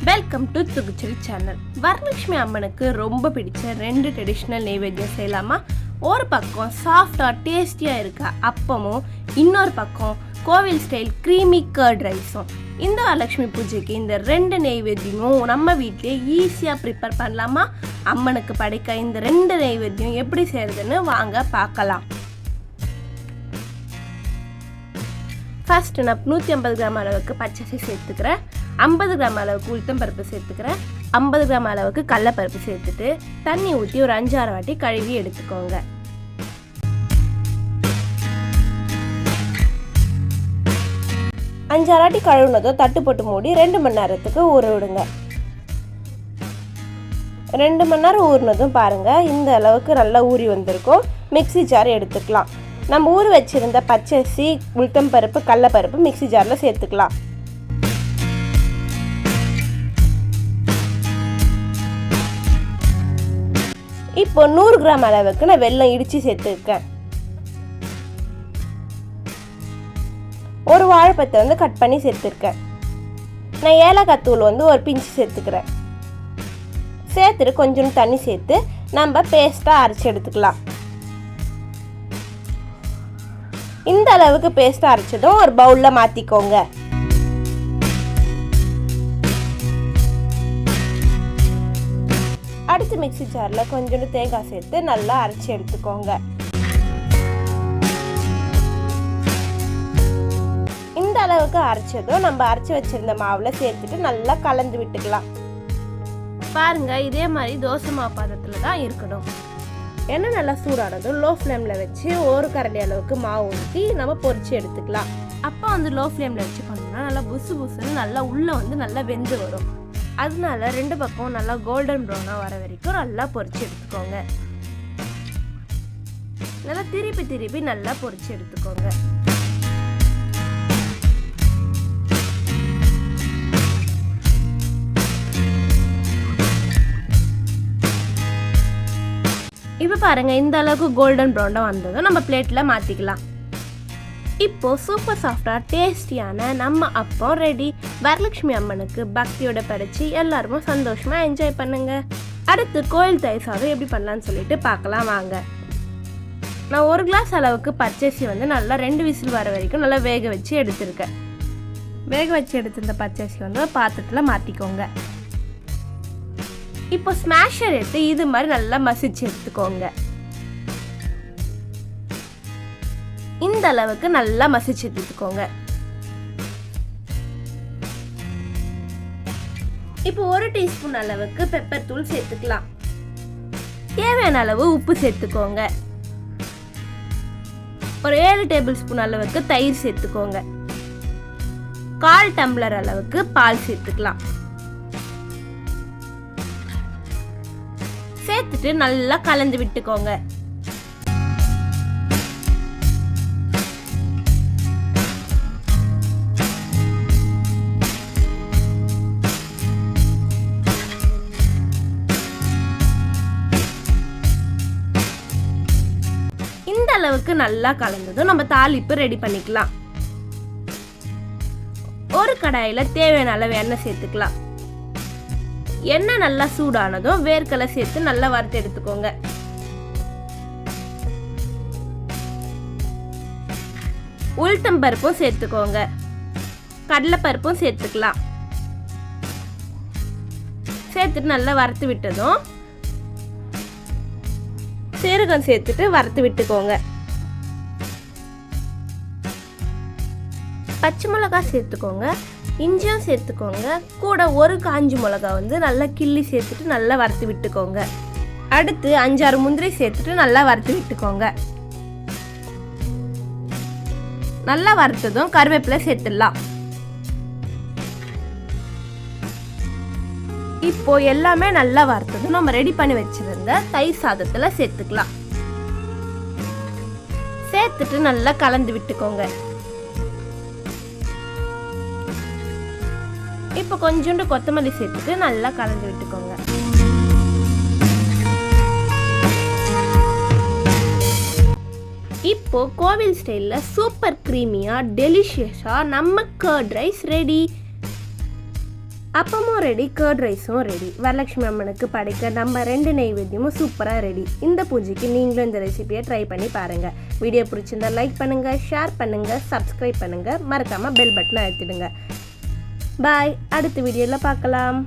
Welcome to Thooku channel. Varalakshmi அம்மனுக்கு ரொம்ப பிடிச்ச ரெண்டு ட்ரெடிஷ்னல் நெய்வேத்தியம் செய்யலாமா? ஒரு பக்கம் சாஃப்டாக டேஸ்டியாக இருக்க அப்பமும், இன்னொரு பக்கம் கோவில் ஸ்டைல் க்ரீமி கர்ட் ரைஸும். இந்த வரலட்சுமி பூஜைக்கு இந்த ரெண்டு நெய்வேத்தியமும் நம்ம வீட்டிலே ஈஸியாக ப்ரிப்பேர் பண்ணலாமா? அம்மனுக்கு படைக்க இந்த ரெண்டு நெய்வேத்தியம் எப்படி செய்கிறதுன்னு வாங்க பார்க்கலாம். ஃபர்ஸ்ட் நான் 150 கிராம் அளவுக்கு பச்சரிசி சேர்த்துக்கிறேன், 50 கிராம் அளவுக்கு உளுத்தம் பருப்பு சேர்த்துக்கிறேன், 50 கிராம் அளவுக்கு கடலைப்பருப்பு சேர்த்துட்டு தண்ணி ஊற்றி ஒரு 5-6 வாட்டி கழுவி எடுத்துக்கோங்க. அஞ்சாறு வாட்டி கழுவுனதும் தட்டு போட்டு மூடி 2 மணி நேரத்துக்கு ஊற விடுங்க. 2 மணி நேரம் ஊறினதும் பாருங்கள் இந்த அளவுக்கு நல்லா ஊறி வந்திருக்கும். மிக்ஸி ஜார் எடுத்துக்கலாம். நம்ம ஊற வச்சுருந்த பச்சரிசி, உளுத்தம் பருப்பு, கடலைப்பருப்பு மிக்ஸி ஜாரில் சேர்த்துக்கலாம். இப்போ 100 கிராம் அளவுக்கு நான் வெல்லம் இடித்து சேர்த்துருக்கேன். ஒரு வாழைப்பழத்தை வந்து கட் பண்ணி சேர்த்துருக்கேன். நான் ஏலக்காய் தூள் வந்து ஒரு பிஞ்சு சேர்த்துக்கிறேன். சேர்த்துட்டு கொஞ்சம் தண்ணி சேர்த்து நம்ம பேஸ்ட்டாக அரைச்சி எடுத்துக்கலாம். இந்த அளவுக்கு பேஸ்ட்டாக அரைச்சதும் ஒரு பவுலில் மாற்றிக்கோங்க. அடுத்து மிக்ஸி ஜாரில் கொஞ்சோண்டு தேங்காய் சேர்த்து நல்லா அரைச்சி எடுத்துக்கோங்க. இந்த அளவுக்கு அரைச்சதும் நம்ம அரைச்சி வச்சிருந்த மாவில் சேர்த்துட்டு நல்லா கலந்து விட்டுக்கலாம். பாருங்க இதே மாதிரி தோசை மாவு பதத்தில் தான் இருக்கணும். எண்ணெய் நல்லா சூடானதும் லோ ஃப்ளேமில் வச்சு ஒரு கரண்டி அளவுக்கு மாவு ஊற்றி நம்ம பொரிச்சு எடுத்துக்கலாம். அப்போ வந்து லோ ஃப்ளேமில் வச்சு பண்ணோம்னா நல்லா புசு புசுன்னு நல்லா உள்ளே வந்து நல்லா வெந்து வரும். அதனால 2 பக்கம் நல்லா கோல்டன் ப்ரௌனாக வர வரைக்கும் நல்லா பொரிச்சு எடுத்துக்கோங்க. நல்லா திருப்பி நல்லா பொரிச்சு எடுத்துக்கோங்க. இப்போ பாருங்கள் இந்த அளவுக்கு கோல்டன் ப்ரௌனாக வந்ததும் நம்ம பிளேட்டில் மாற்றிக்கலாம். இப்போது சூப்பர் சாஃப்டாக டேஸ்டியான நம்ம அப்பம் ரெடி. வரலட்சுமி அம்மனுக்கு பக்தியோட படைச்சி எல்லாருமே சந்தோஷமாக என்ஜாய் பண்ணுங்க. அடுத்து கோயில் தயிர் சாதம் எப்படி பண்ணலான்னு சொல்லிட்டு பார்க்கலாம் வாங்க. நான் 1 கிளாஸ் அளவுக்கு பச்சரிசி வந்து நல்லா 2 விசில் வர வரைக்கும் நல்லா வேக வச்சு எடுத்துருக்கேன். வேக வச்சு எடுத்திருந்த பச்சரிசி வந்து பாத்திரத்தில் மாற்றிக்கோங்க. இப்போ ஸ்மாஷர் எடுத்து இது மாதிரி நல்லா மசிச்சு எடுத்துக்கோங்க. இந்த அளவுக்கு நல்லா மசிச்சு எடுத்துக்கோங்க. இப்போ 1 டீஸ்பூன் அளவுக்கு பெப்பர் தூள் சேர்த்துக்கலாம். தேவையான அளவு உப்பு சேர்த்துக்கோங்க. ஒரு 7 டேபிள் ஸ்பூன் அளவுக்கு தயிர் சேர்த்துக்கோங்க. 1/4 டம்ளர் அளவுக்கு பால் சேர்த்துக்கலாம். சேர்த்துட்டு நல்லா கலந்து விட்டுக்கோங்க. இந்த அளவுக்கு நல்லா கலந்ததும் நம்ம தாளிப்பு ரெடி பண்ணிக்கலாம். ஒரு கடாயில தேவையான அளவு எண்ணெய் சேர்த்துக்கலாம். எண்ணெய் நல்லா சூடானதும் வேர்க்கடலை சேர்த்து நல்லா வறுத்து எடுத்துக்கோங்க. உளுத்தம் பருப்பும் சேர்த்துக்கோங்க. கடலைப்பருப்பும் சேர்த்துக்கலாம். சேர்த்துட்டு நல்லா வறுத்து விட்டதும் சீரகம் சேர்த்துட்டு வறுத்து விட்டுக்கோங்க. பச்சை மிளகாய் சேர்த்துக்கோங்க. இஞ்சியும் சேர்த்துக்கோங்க. கூட ஒரு காஞ்சி மிளகா வந்து நல்லா கிள்ளி சேர்த்துட்டு நல்லா வறுத்து விட்டுக்கோங்க. அடுத்து 5-6 முந்திரி சேர்த்துட்டு நல்லா வறுத்து விட்டுக்கோங்க. நல்லா வறுத்ததும் கருவேப்பிலை சேர்த்துடலாம். இப்போ எல்லாமே நல்லா வறுத்ததும் நம்ம ரெடி பண்ணி வச்சிருந்த தயிர் சாதத்துல சேர்த்துக்கலாம். சேர்த்துட்டு நல்லா கலந்து விட்டுக்கோங்க. இப்போ கொஞ்சோண்டு கொத்தமல்லி சேர்த்துட்டு நல்லா கலந்து விட்டுக்கோங்க. இப்போ கோவில் ஸ்டைலில் சூப்பர் க்ரீமியாக டெலிஷியஸாக நம்ம கர்ட் ரைஸ் ரெடி. அப்பமும் ரெடி, கர்ட் ரைஸும் ரெடி. வரலட்சுமி அம்மனுக்கு படைக்க நம்ம 2 நெய்வேத்தியமும் சூப்பராக ரெடி. இந்த பூஜைக்கு நீங்களும் இந்த ரெசிபியை ட்ரை பண்ணி பாருங்கள். வீடியோ பிடிச்சிருந்தா லைக் பண்ணுங்கள், ஷேர் பண்ணுங்கள், சப்ஸ்கிரைப் பண்ணுங்கள், மறக்காமல் பெல் பட்டனை அழுத்திடுங்க. பாய், அடுத்த வீடியோவில் பார்க்கலாம்.